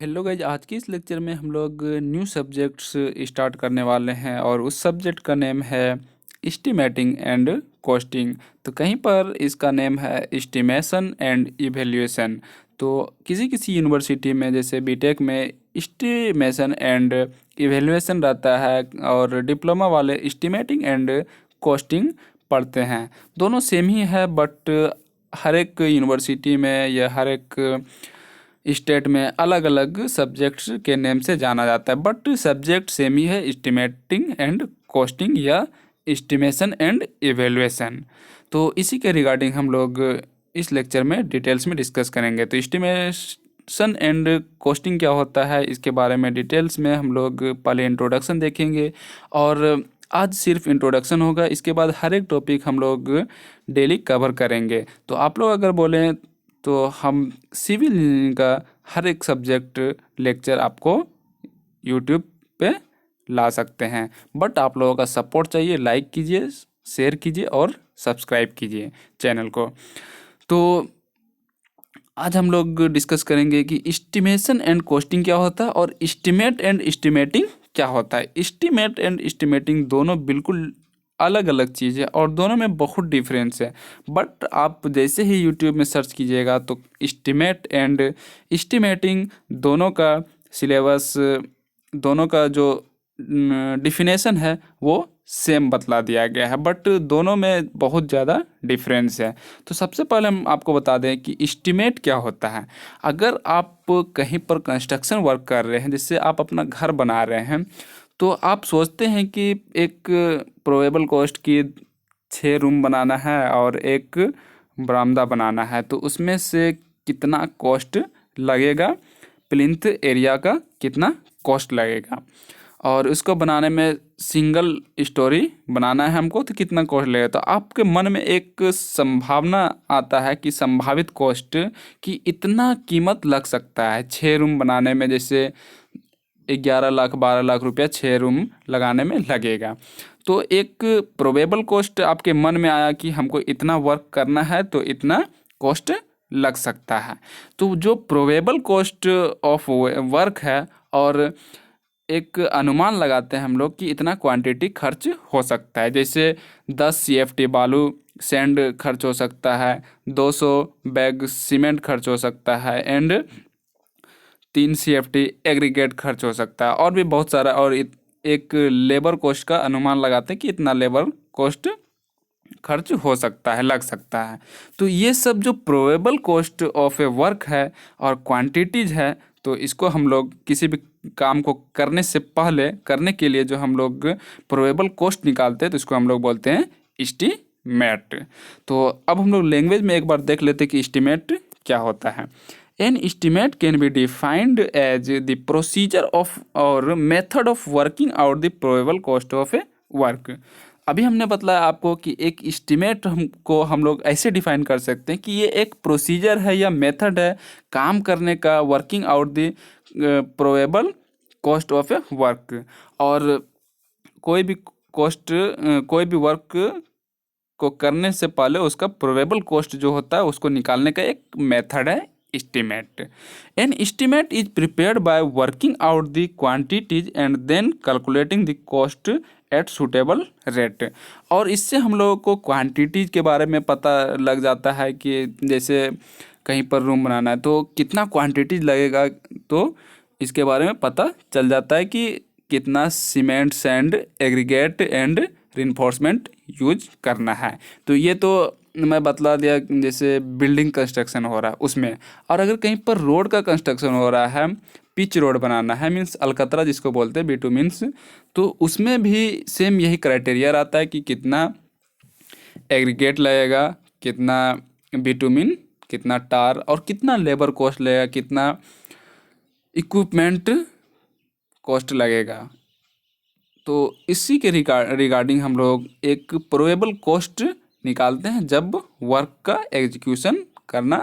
Hello guys, आज की इस लेक्चर में हम लोग न्यू सब्जेक्ट्स स्टार्ट करने वाले हैं और उस सब्जेक्ट का नेम है एस्टिमेटिंग एंड कॉस्टिंग। तो कहीं पर इसका नेम है एस्टिमेशन एंड इवैल्यूएशन। तो किसी किसी यूनिवर्सिटी में जैसे बीटेक में एस्टिमेशन एंड इवैल्यूएशन रहता है और डिप्लोमा वाले एस्टिमेटिंग एंड कॉस्टिंग पढ़ते हैं। दोनों सेम ही है, बट हर एक यूनिवर्सिटी में या हर एक स्टेट में अलग अलग सब्जेक्ट्स के नेम से जाना जाता है, बट सब्जेक्ट सेम ही है, एस्टिमेटिंग एंड कॉस्टिंग या एस्टिमेशन एंड इवैल्यूएशन। तो इसी के रिगार्डिंग हम लोग इस लेक्चर में डिटेल्स में डिस्कस करेंगे। तो एस्टिमेशन एंड कॉस्टिंग क्या होता है, इसके बारे में डिटेल्स में हम लोग पहले इंट्रोडक्शन देखेंगे और आज सिर्फ इंट्रोडक्शन होगा। इसके बाद हर एक टॉपिक हम लोग डेली कवर करेंगे। तो आप लोग अगर बोलें तो हम सिविल इंजीनियरिंग का हर एक सब्जेक्ट लेक्चर आपको यूट्यूब पे ला सकते हैं, बट आप लोगों का सपोर्ट चाहिए। लाइक कीजिए, शेयर कीजिए और सब्सक्राइब कीजिए चैनल को। तो आज हम लोग डिस्कस करेंगे कि एस्टिमेशन एंड कॉस्टिंग क्या होता है और एस्टिमेट एंड एस्टिमेटिंग क्या होता है। एस्टिमेट एंड एस्टिमेटिंग दोनों बिल्कुल अलग अलग चीज़ है और दोनों में बहुत डिफरेंस है। बट आप जैसे ही यूट्यूब में सर्च कीजिएगा तो एस्टिमेट एंड एस्टिमेटिंग दोनों का सिलेबस, दोनों का जो डिफिनेशन है वो सेम बतला दिया गया है, बट दोनों में बहुत ज़्यादा डिफरेंस है। तो सबसे पहले हम आपको बता दें कि एस्टिमेट क्या होता है। अगर आप कहीं पर कंस्ट्रक्शन वर्क कर रहे हैं, जिससे आप अपना घर बना रहे हैं, तो आप सोचते हैं कि एक प्रोबेबल कॉस्ट की 6 रूम बनाना है और एक बरामदा बनाना है, तो उसमें से कितना कॉस्ट लगेगा, प्लिंथ एरिया का कितना कॉस्ट लगेगा, और उसको बनाने में सिंगल स्टोरी बनाना है हमको तो कितना कॉस्ट लगेगा। तो आपके मन में एक संभावना आता है कि संभावित कॉस्ट कि इतना कीमत लग सकता है 6 रूम बनाने में, जैसे 11 लाख 12 लाख रुपया 6 रूम लगाने में लगेगा। तो एक प्रोबेबल कॉस्ट आपके मन में आया कि हमको इतना वर्क करना है तो इतना कॉस्ट लग सकता है। तो जो प्रोबेबल कॉस्ट ऑफ वर्क है और एक अनुमान लगाते हैं हम लोग कि इतना क्वांटिटी खर्च हो सकता है। जैसे 10 CFT बालू सैंड खर्च हो सकता है, 200 बैग सीमेंट खर्च हो सकता है एंड 3 CFT एग्रीगेट खर्च हो सकता है, और भी बहुत सारा। और एक लेबर कॉस्ट का अनुमान लगाते हैं कि इतना लेबर कॉस्ट खर्च हो सकता है, लग सकता है। तो ये सब जो probable cost of A work है और क्वांटिटीज है, तो इसको हम लोग किसी भी काम को करने से पहले, करने के लिए जो हम लोग प्रोबेबल कॉस्ट निकालते हैं, तो इसको हम लोग बोलते हैं एस्टीमेट। तो अब हम लोग लैंग्वेज में एक बार देख लेते हैं कि एस्टीमेट क्या होता है। An estimate can be defined as the procedure of or method of working out the probable cost of a work। अभी हमने बतलाया आपको कि एक एस्टिमेट हमको हम लोग ऐसे डिफाइन कर सकते हैं कि ये एक प्रोसीजर है या मेथड है काम करने का, working out the probable cost of A work. और कोई भी कॉस्ट, कोई भी वर्क को करने से पहले उसका प्रोबेबल कॉस्ट जो होता है उसको निकालने का एक मेथड है estimate। An estimate is prepared by working out the quantities and then calculating the cost at suitable rate। और इससे हम लोगों को क्वांटिटीज के बारे में पता लग जाता है कि जैसे कहीं पर रूम बनाना है तो कितना क्वांटिटीज लगेगा, तो इसके बारे में पता चल जाता है कि कितना cement sand aggregate and reinforcement use करना है। तो ये तो मैं बतला दिया जैसे बिल्डिंग कंस्ट्रक्शन हो रहा है उसमें। और अगर कहीं पर रोड का कंस्ट्रक्शन हो रहा है, पिच रोड बनाना है, मीन्स अलकतरा जिसको बोलते हैं, बिटुमिन्स, तो उसमें भी सेम यही क्राइटेरिया रहता है कि कितना एग्रीगेट लगेगा, कितना बिटुमिन, कितना टार और कितना लेबर कॉस्ट लगेगा, कितना इक्विपमेंट कॉस्ट लगेगा। तो इसी के रिगार्डिंग हम लोग एक प्रोबेबल कॉस्ट निकालते हैं जब वर्क का एग्जीक्यूशन करना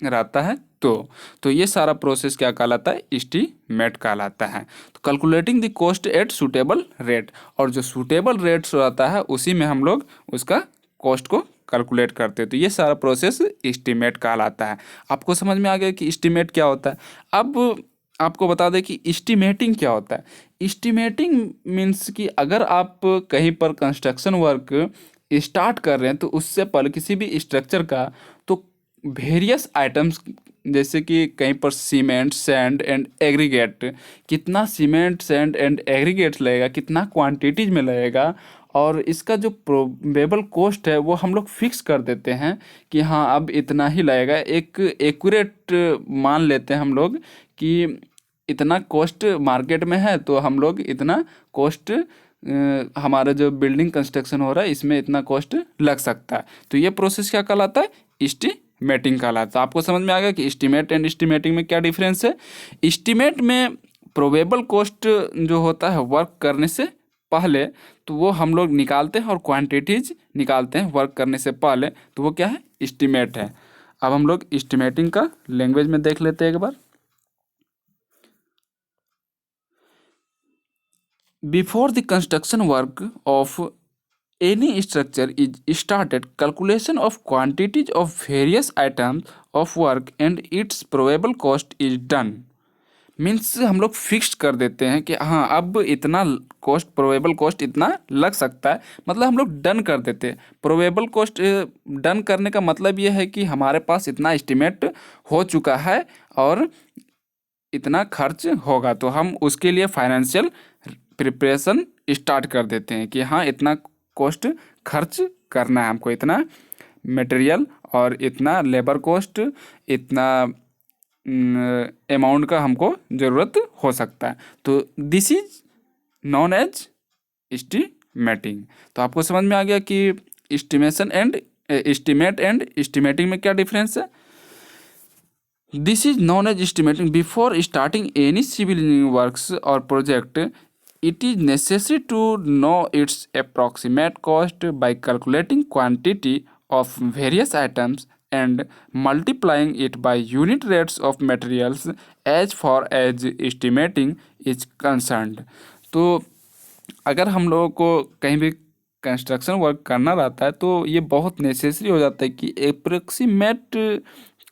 रहता है। तो ये सारा प्रोसेस क्या कहलाता है, एस्टीमेट कहलाता है। तो calculating the cost at suitable rate, और जो सूटेबल रेट्स रहता है उसी में हम लोग उसका कॉस्ट को कैलकुलेट करते हैं। तो ये सारा प्रोसेस एस्टीमेट कहलाता है। आपको समझ में आ गया कि एस्टीमेट क्या होता है। अब आपको बता दें कि एस्टिमेटिंग क्या होता है। एस्टिमेटिंग मीन्स कि अगर आप कहीं पर कंस्ट्रक्शन वर्क स्टार्ट कर रहे हैं तो उससे पहले किसी भी स्ट्रक्चर का, तो वेरियस आइटम्स जैसे कि कहीं पर सीमेंट, सैंड एंड एग्रीगेट, कितना सीमेंट, सैंड एंड एग्रीगेट लगेगा, कितना क्वांटिटीज में लगेगा, और इसका जो प्रोबेबल कॉस्ट है वो हम लोग फिक्स कर देते हैं कि हाँ अब इतना ही लगेगा। एक एक्यूरेट मान लेते हैं हम लोग कि इतना कॉस्ट मार्केट में है तो हम लोग इतना कॉस्ट, हमारा जो बिल्डिंग कंस्ट्रक्शन हो रहा है इसमें इतना कॉस्ट लग सकता है। तो ये प्रोसेस क्या कहलाता है? एस्टीमेटिंग कहलाता है। आपको समझ में आ गया कि एस्टीमेट एंड एस्टीमेटिंग में क्या डिफरेंस है। एस्टीमेट में प्रोबेबल कॉस्ट जो होता है वर्क करने से पहले, तो वो हम लोग निकालते हैं और क्वांटिटीज निकालते हैं वर्क करने से पहले, तो वो क्या है? एस्टीमेट है। अब हम लोग एस्टीमेटिंग का लैंग्वेज में देख लेते हैं एक बार। Before the construction work of any structure is started, calculation of quantities of various items of work and its probable cost is done. Means हम लोग फिक्स्ड कर देते हैं कि हाँ अब इतना कॉस्ट, प्रोबेबल कॉस्ट इतना लग सकता है, मतलब हम लोग डन कर देते हैं। प्रोबेबल कॉस्ट डन करने का मतलब ये है कि हमारे पास इतना एस्टिमेट हो चुका है और इतना खर्च होगा, तो हम उसके लिए फाइनेंशियल प्रिपरेशन स्टार्ट कर देते हैं कि हाँ इतना कॉस्ट खर्च करना है हमको, इतना मटेरियल और इतना लेबर कॉस्ट, इतना अमाउंट का हमको ज़रूरत हो सकता है। तो this is known as estimating. तो आपको समझ में आ गया कि estimation and estimate and estimating में क्या डिफरेंस है। This is known as estimating. Before starting any civil engineering works or project, it is necessary to know its approximate cost by calculating quantity of various items and multiplying it by unit rates of materials as far as estimating is concerned. तो अगर हम लोगों को कहीं भी construction work करना रहता है तो ये बहुत नेसेसरी हो जाता है कि अप्रोक्सीमेट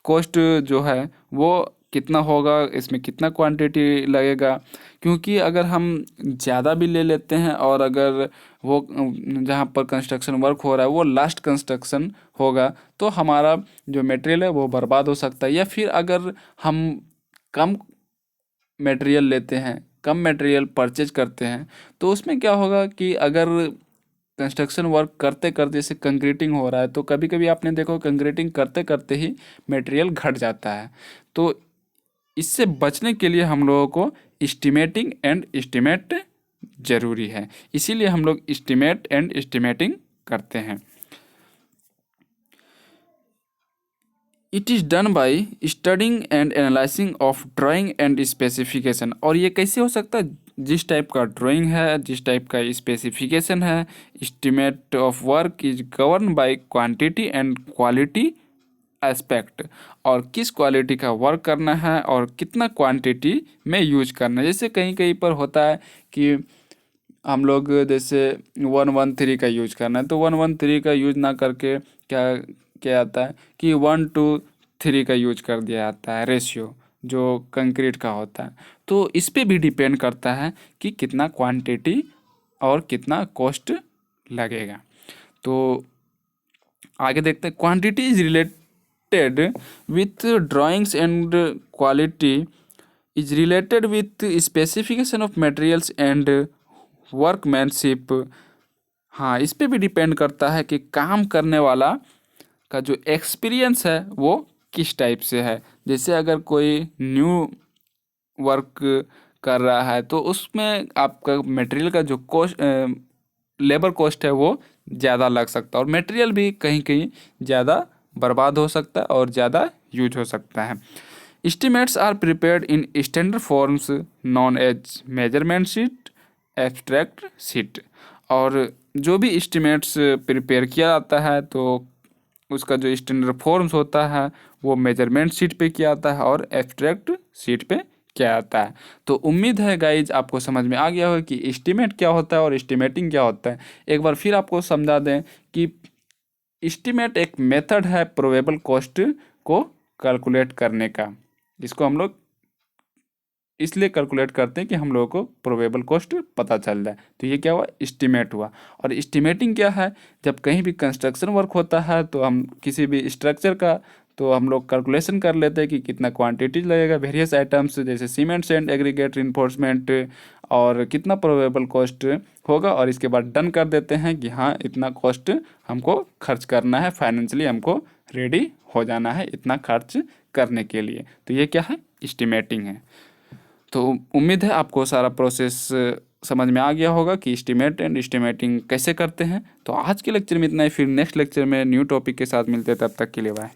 कॉस्ट जो है वो कितना होगा, इसमें कितना क्वांटिटी लगेगा। क्योंकि अगर हम ज़्यादा भी ले लेते हैं और अगर वो जहाँ पर कंस्ट्रक्शन वर्क हो रहा है वो लास्ट कंस्ट्रक्शन होगा तो हमारा जो मटेरियल है वो बर्बाद हो सकता है। या फिर अगर हम कम मटेरियल लेते हैं, कम मटेरियल परचेज करते हैं, तो उसमें क्या होगा कि अगर कंस्ट्रक्शन वर्क करते करते जैसे कंक्रीटिंग हो रहा है तो कभी कभी आपने देखो कंक्रीटिंग करते करते ही मटेरियल घट जाता है। तो इससे बचने के लिए हम लोगों को एस्टिमेटिंग एंड एस्टिमेट ज़रूरी है, इसीलिए हम लोग एस्टिमेट एंड एस्टिमेटिंग करते हैं। It is done by studying and analysing of drawing and specification. और ये कैसे हो सकता है? जिस टाइप का ड्राइंग है, जिस टाइप का स्पेसिफिकेशन है, estimate of work is govern by quantity and quality aspect. और किस क्वालिटी का वर्क करना है और कितना क्वांटिटी में यूज करना है। जैसे कहीं कहीं पर होता है कि हम लोग जैसे 1:1:3 का यूज करना है, तो 1:1:3 का यूज ना करके क्या क्या आता है कि 1:3 का यूज कर दिया जाता है, रेशियो जो कंक्रीट का होता है। तो इस पे भी डिपेंड करता है कि कितना क्वांटिटी और कितना कॉस्ट लगेगा। तो आगे देखते हैं। Quantity is related with drawings and quality is related with specification of materials and workmanship. हाँ, इस पे भी डिपेंड करता है कि काम करने वाला का जो एक्सपीरियंस है वो किस टाइप से है। जैसे अगर कोई न्यू वर्क कर रहा है तो उसमें आपका मटेरियल का जो कॉस्ट, लेबर कॉस्ट है वो ज़्यादा लग सकता है और मटेरियल भी कहीं कहीं ज़्यादा बर्बाद हो सकता है और ज़्यादा यूज हो सकता है। Estimates are prepared in standard forms known as measurement sheet, abstract sheet। और जो भी एस्टिमेट्स प्रिपेयर किया जाता है तो उसका जो स्टैंडर्ड फॉर्म्स होता है वो मेजरमेंट शीट पे किया जाता है और एब्स्ट्रैक्ट शीट पे किया जाता है। तो उम्मीद है गाइज आपको समझ में आ गया हो कि एस्टिमेट क्या होता है और एस्टिमेटिंग क्या होता है। एक बार फिर आपको समझा दें कि एस्टिमेट एक मेथड है प्रोबेबल कॉस्ट को कैलकुलेट करने का, जिसको हम लोग इसलिए कैलकुलेट करते हैं कि हम लोगों को प्रोबेबल कॉस्ट पता चल जाए। तो ये क्या हुआ, एस्टिमेट हुआ। और एस्टिमेटिंग क्या है, जब कहीं भी कंस्ट्रक्शन वर्क होता है तो हम किसी भी स्ट्रक्चर का तो हम लोग कैलकुलेशन कर लेते हैं कि कितना क्वांटिटी लगेगा वेरियस आइटम्स जैसे सीमेंट सेंड एग्रीगेट रिइंफोर्समेंट और कितना प्रोबेबल कॉस्ट होगा, और इसके बाद डन कर देते हैं कि हाँ इतना कॉस्ट हमको खर्च करना है, फाइनेंशियली हमको रेडी हो जाना है इतना खर्च करने के लिए। तो ये क्या है, एस्टिमेटिंग है। तो उम्मीद है आपको सारा प्रोसेस समझ में आ गया होगा कि एस्टिमेट एंड एस्टिमेटिंग कैसे करते हैं। तो आज के लेक्चर में इतना ही, फिर नेक्स्ट लेक्चर में न्यू टॉपिक के साथ मिलते हैं, तब तक के लिए बाय।